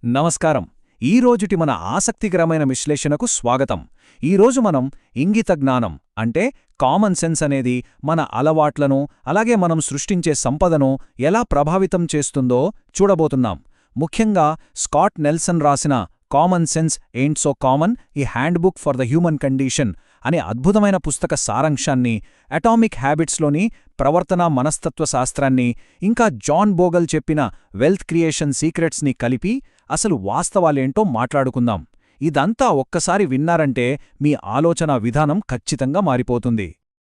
నమస్కారం. ఈరోజుటి మన ఆసక్తికరమైన విశ్లేషణకు స్వాగతం. ఈరోజు మనం ఇంగిత జ్ఞానం అంటే కామన్ సెన్స్ అనేది మన అలవాట్లను అలాగే మనం సృష్టించే సంపదను ఎలా ప్రభావితం చేస్తుందో చూడబోతున్నాం. ముఖ్యంగా స్కాట్ నెల్సన్ రాసిన కామన్ సెన్స్ ఏంట్ సో కామన్, ఈ handbook for the human condition అనే అద్భుతమైన పుస్తక సారాంశాన్ని, అటామిక్ హ్యాబిట్స్లోని ప్రవర్తనా మనస్తత్వ శాస్త్రాన్ని, ఇంకా జాన్ బోగల్ చెప్పిన వెల్త్ క్రియేషన్ సీక్రెట్స్ని కలిపి అసలు వాస్తవాలేంటో మాట్లాడుకుందాం. ఇదంతా ఒక్కసారి విన్నారంటే మీ ఆలోచన విధానం ఖచ్చితంగా మారిపోతుంది.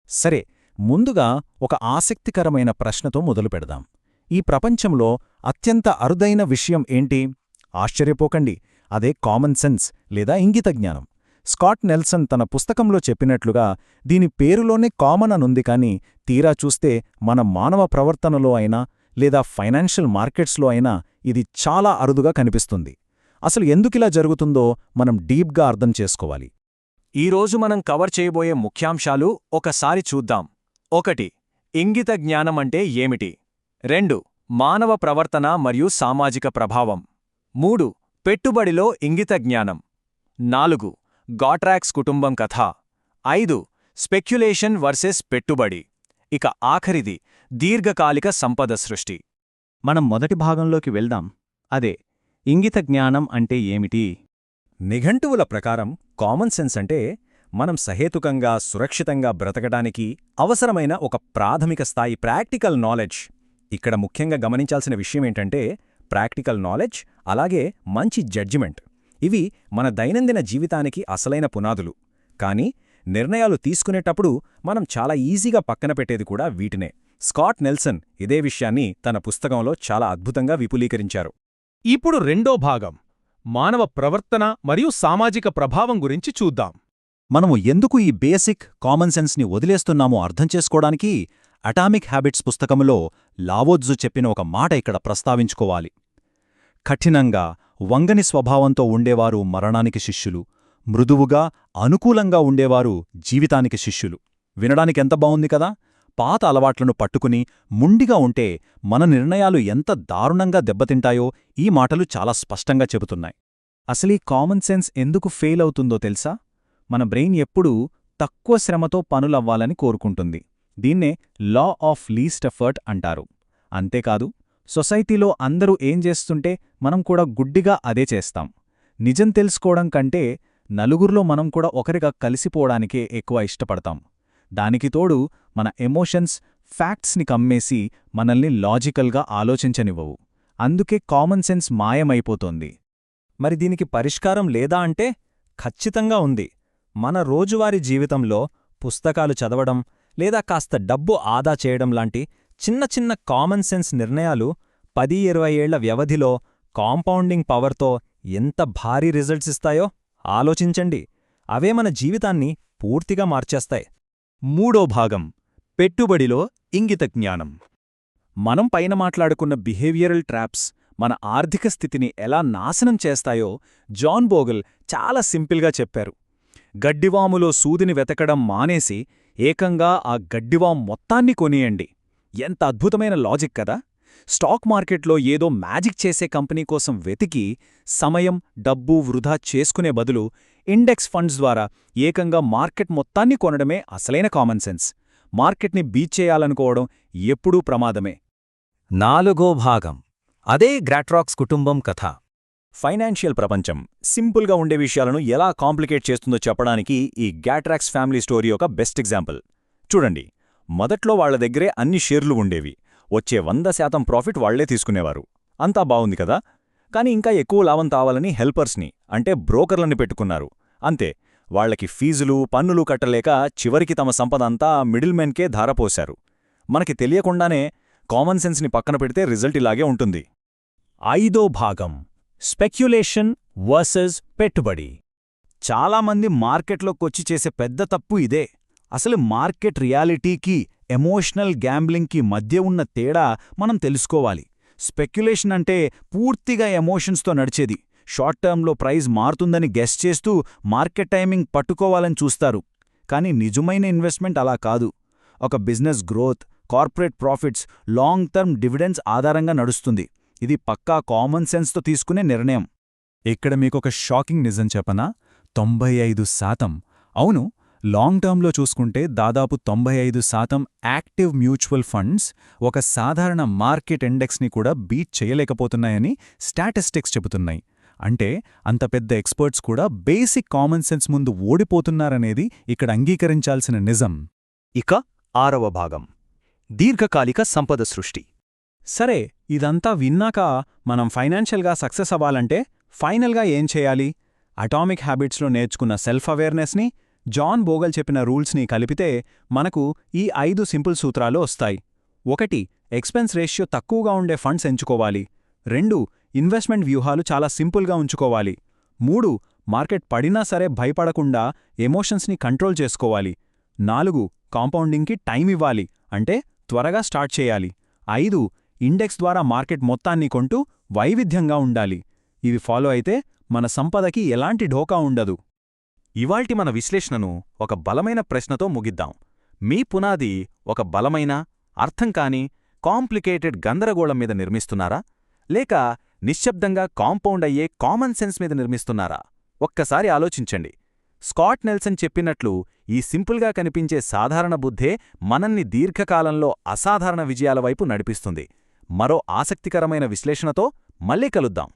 సరే, ముందుగా ఒక ఆసక్తికరమైన ప్రశ్నతో మొదలుపెడదాం. ఈ ప్రపంచంలో అత్యంత అరుదైన విషయం ఏంటి? ఆశ్చర్యపోకండి, అదే కామన్ సెన్స్ లేదా ఇంగిత జ్ఞానం. స్కాట్ నెల్సన్ తన పుస్తకంలో చెప్పినట్లుగా దీని పేరులోనే కామన్ అనుంది, కాని తీరా చూస్తే మన మానవ ప్రవర్తనలో అయినా లేదా ఫైనాన్షియల్ మార్కెట్స్లో అయినా ఇది చాలా అరుదుగా కనిపిస్తుంది. అసలు ఎందుకిలా జరుగుతుందో మనం డీప్గా అర్థం చేసుకోవాలి. ఈరోజు మనం కవర్ చేయబోయే ముఖ్యాంశాలు ఒకసారి చూద్దాం. 1. ఇంగిత జ్ఞానం అంటే ఏమిటి? 2. మానవ ప్రవర్తన మరియు సామాజిక ప్రభావం. 3. పెట్టుబడిలో ఇంగిత జ్ఞానం. 4. గాట్రాక్స్ కుటుంబం కథ. 5. స్పెక్యులేషన్ వర్సెస్ పెట్టుబడి. ఇక ఆఖరిది దీర్ఘకాలిక సంపద సృష్టి. మనం మొదటి భాగంలోకి వెళ్దాం. అదే ఇంగిత జ్ఞానం అంటే ఏమిటి? నిఘంటువుల ప్రకారం కామన్ సెన్స్ అంటే మనం సహేతుకంగా సురక్షితంగా బ్రతకడానికి అవసరమైన ఒక ప్రాథమిక స్థాయి ప్రాక్టికల్ నాలెడ్జ్. ఇక్కడ ముఖ్యంగా గమనించాల్సిన విషయమేంటంటే ప్రాక్టికల్ నాలెడ్జ్ అలాగే మంచి జడ్జిమెంట్ ఇవి మన దైనందిన జీవితానికి అసలైన పునాదులు. కానీ నిర్ణయాలు తీసుకునేటప్పుడు మనం చాలా ఈజీగా పక్కన పెట్టేది కూడా వీటినే. స్కాట్ నెల్సన్ ఇదే విషయాన్ని తన పుస్తకంలో చాలా అద్భుతంగా విపులీకరించారు. ఇప్పుడు రెండో భాగం, మానవ ప్రవర్తన మరియు సామాజిక ప్రభావం గురించి చూద్దాం. మనము ఎందుకు ఈ బేసిక్ కామన్ సెన్స్ని వదిలేస్తున్నామో అర్థం చేసుకోవడానికి అటామిక్ హ్యాబిట్స్ పుస్తకంలో లావోత్జు చెప్పిన ఒక మాట ఇక్కడ ప్రస్తావించుకోవాలి. కఠినంగా వంగని స్వభావంతో ఉండేవారు మరణానికి శిష్యులు, మృదువుగా అనుకూలంగా ఉండేవారు జీవితానికి శిష్యులు. వినడానికెంత బావుంది కదా? పాత అలవాట్లను పట్టుకుని ముండిగా ఉంటే మన నిర్ణయాలు ఎంత దారుణంగా దెబ్బతింటాయో ఈ మాటలు చాలా స్పష్టంగా చెబుతున్నాయి. అసలీ కామన్ సెన్స్ ఎందుకు ఫెయిల్ అవుతుందో తెలుసా? మన బ్రెయిన్ ఎప్పుడూ తక్కువ శ్రమతో పనులవ్వాలని కోరుకుంటుంది. దీన్నే లా ఆఫ్ లీస్ట్ ఎఫర్ట్ అంటారు. అంతేకాదు, సొసైటీలో అందరూ ఏం చేస్తుంటే మనం కూడా గుడ్డిగా అదే చేస్తాం. నిజం తెలుసుకోవడం కంటే నలుగురిలో మనం కూడా ఒకరిగా కలిసిపోవడానికే ఎక్కువ ఇష్టపడతాం. దానికి తోడు మన ఎమోషన్స్, ఫ్యాక్ట్స్ని కమ్మేసి మనల్ని లాజికల్గా ఆలోచించనివ్వవు. అందుకే కామన్ సెన్స్ మాయమైపోతోంది. మరి దీనికి పరిష్కారం లేదా అంటే ఖచ్చితంగా ఉంది. మన రోజువారీ జీవితంలో పుస్తకాలు చదవడం లేదా కాస్త డబ్బు ఆదా చేయడం లాంటి చిన్న చిన్న కామన్ సెన్స్ నిర్ణయాలు 10-20 ఏళ్ల వ్యవధిలో కాంపౌండింగ్ పవర్తో ఎంత భారీ రిజల్ట్స్ ఇస్తాయో ఆలోచించండి. అవే మన జీవితాన్ని పూర్తిగా మార్చేస్తాయి. మూడో భాగం, పెట్టుబడిలో ఇంగిత జ్ఞానం. మనం పైన మాట్లాడుకున్న బిహేవియరల్ ట్రాప్స్ మన ఆర్థిక స్థితిని ఎలా నాశనం చేస్తాయో జాన్ బోగల్ చాలా సింపుల్గా చెప్పారు. గడ్డివాములో సూదిని వెతకడం మానేసి ఏకంగా ఆ గడ్డివాం మొత్తాన్ని కొనియండి. ఎంత అద్భుతమైన లాజిక్ కదా! స్టాక్ మార్కెట్లో ఏదో మ్యాజిక్ చేసే కంపెనీ కోసం వెతికి సమయం, డబ్బు వృధా చేసుకునే బదులు ఇండెక్స్ ఫండ్స్ ద్వారా ఏకంగా మార్కెట్ మొత్తాన్ని కొనడమే అసలైన కామన్ సెన్స్. మార్కెట్ని బీట్ చేయాలనుకోవడం ఎప్పుడూ ప్రమాదమే. 4వ భాగం, అదే గాట్రాక్స్ కుటుంబం కథ. ఫైనాన్షియల్ ప్రపంచం సింపుల్గా ఉండే విషయాలను ఎలా కాంప్లికేట్ చేస్తుందో చెప్పడానికి ఈ గాట్రాక్స్ ఫ్యామిలీ స్టోరీ ఒక బెస్ట్ ఎగ్జాంపుల్. చూడండి, మొదట్లో వాళ్ల దగ్గరే అన్ని షేర్లు ఉండేవి. వచ్చే 100% ప్రాఫిట్ వాళ్లే తీసుకునేవారు. అంతా బావుంది కదా? కాని ఇంకా ఎక్కువ లాభం తావాలని హెల్పర్స్ని అంటే బ్రోకర్లని పెట్టుకున్నారు. అంతే, వాళ్లకి ఫీజులు, పన్నులు కట్టలేక చివరికి తమ సంపదంతా మిడిల్మెన్కే ధారపోశారు. మనకి తెలియకుండానే కామన్ సెన్స్ని పక్కన పెడితే రిజల్ట్ ఇలాగే ఉంటుంది. 5వ భాగం, స్పెక్యులేషన్ వర్సెస్ పెట్టుబడి. చాలామంది మార్కెట్లోకొచ్చి చేసే పెద్ద తప్పు ఇదే. అసలు మార్కెట్ రియాలిటీకి, ఎమోషనల్ గ్యాంబ్లింగ్కి మధ్య ఉన్న తేడా మనం తెలుసుకోవాలి. స్పెక్యులేషన్ అంటే పూర్తిగా ఎమోషన్స్తో నడిచేది. షార్ట్ టర్మ్లో ప్రైజ్ మారుతుందని గెస్ చేస్తూ మార్కెట్ టైమింగ్ పట్టుకోవాలని చూస్తారు. కానీ నిజమైన ఇన్వెస్ట్మెంట్ అలా కాదు. ఒక business growth, corporate profits, long term dividends ఆధారంగా నడుస్తుంది. ఇది పక్కా కామన్ సెన్స్తో తీసుకునే నిర్ణయం. ఇక్కడ మీకొక షాకింగ్ నిజం చెప్పనా? 95%. అవును, లాంగ్ టర్మ్లో చూసుకుంటే దాదాపు 95% యాక్టివ్ మ్యూచువల్ ఫండ్స్ ఒక సాధారణ మార్కెట్ ఇండెక్స్ని కూడా బీట్ చేయలేకపోతున్నాయని స్టాటిస్టిక్స్ చెబుతున్నాయి. అంటే అంత పెద్ద ఎక్స్పర్ట్స్ కూడా బేసిక్ కామన్ సెన్స్ ముందు ఓడిపోతున్నారనేది ఇక్కడ అంగీకరించాల్సిన నిజం. ఇక 6వ భాగం దీర్ఘకాలిక సంపద సృష్టి. సరే, ఇదంతా విన్నాక మనం ఫైనాన్షియల్గా సక్సెస్ అవ్వాలంటే ఫైనల్గా ఏం చేయాలి? అటామిక్ హ్యాబిట్స్లో నేర్చుకున్న సెల్ఫ్ అవేర్నెస్ని, జాన్ బోగల్ చెప్పిన రూల్స్ని కలిపితే మనకు ఈ 5 సింపుల్ సూత్రాలు వస్తాయి. 1. ఎక్స్పెన్స్ రేషియో తక్కువగా ఉండే ఫండ్స్ ఎంచుకోవాలి. 2. ఇన్వెస్ట్మెంట్ వ్యూహాలు చాలా సింపుల్గా ఉంచుకోవాలి. 3. మార్కెట్ పడినా సరే భయపడకుండా ఎమోషన్స్ని కంట్రోల్ చేసుకోవాలి. 4. కాంపౌండింగ్కి టైం ఇవ్వాలి, అంటే త్వరగా స్టార్ట్ చేయాలి. 5. ఇండెక్స్ ద్వారా మార్కెట్ మొత్తాన్ని కొంటూ వైవిధ్యంగా ఉండాలి. ఇవి ఫాలో అయితే మన సంపదకి ఎలాంటి ఢోకా ఉండదు. ఇవాల్టి మన విశ్లేషణను ఒక బలమైన ప్రశ్నతో ముగిద్దాం. మీ పునాది ఒక బలమైన, అర్థం కాని, కాంప్లికేటెడ్ గందరగోళం మీద నిర్మిస్తున్నారా? లేక నిశ్శబ్దంగా కాంపౌండ్ అయ్యే కామన్ సెన్స్ మీద నిర్మిస్తున్నారా? ఒక్కసారి ఆలోచించండి. స్కాట్ నెల్సన్ చెప్పినట్లు ఈ సింపుల్గా కనిపించే సాధారణ బుద్ధే మనల్ని దీర్ఘకాలంలో అసాధారణ విజయాల వైపు నడిపిస్తుంది. మరో ఆసక్తికరమైన విశ్లేషణతో మళ్ళీ కలుద్దాం.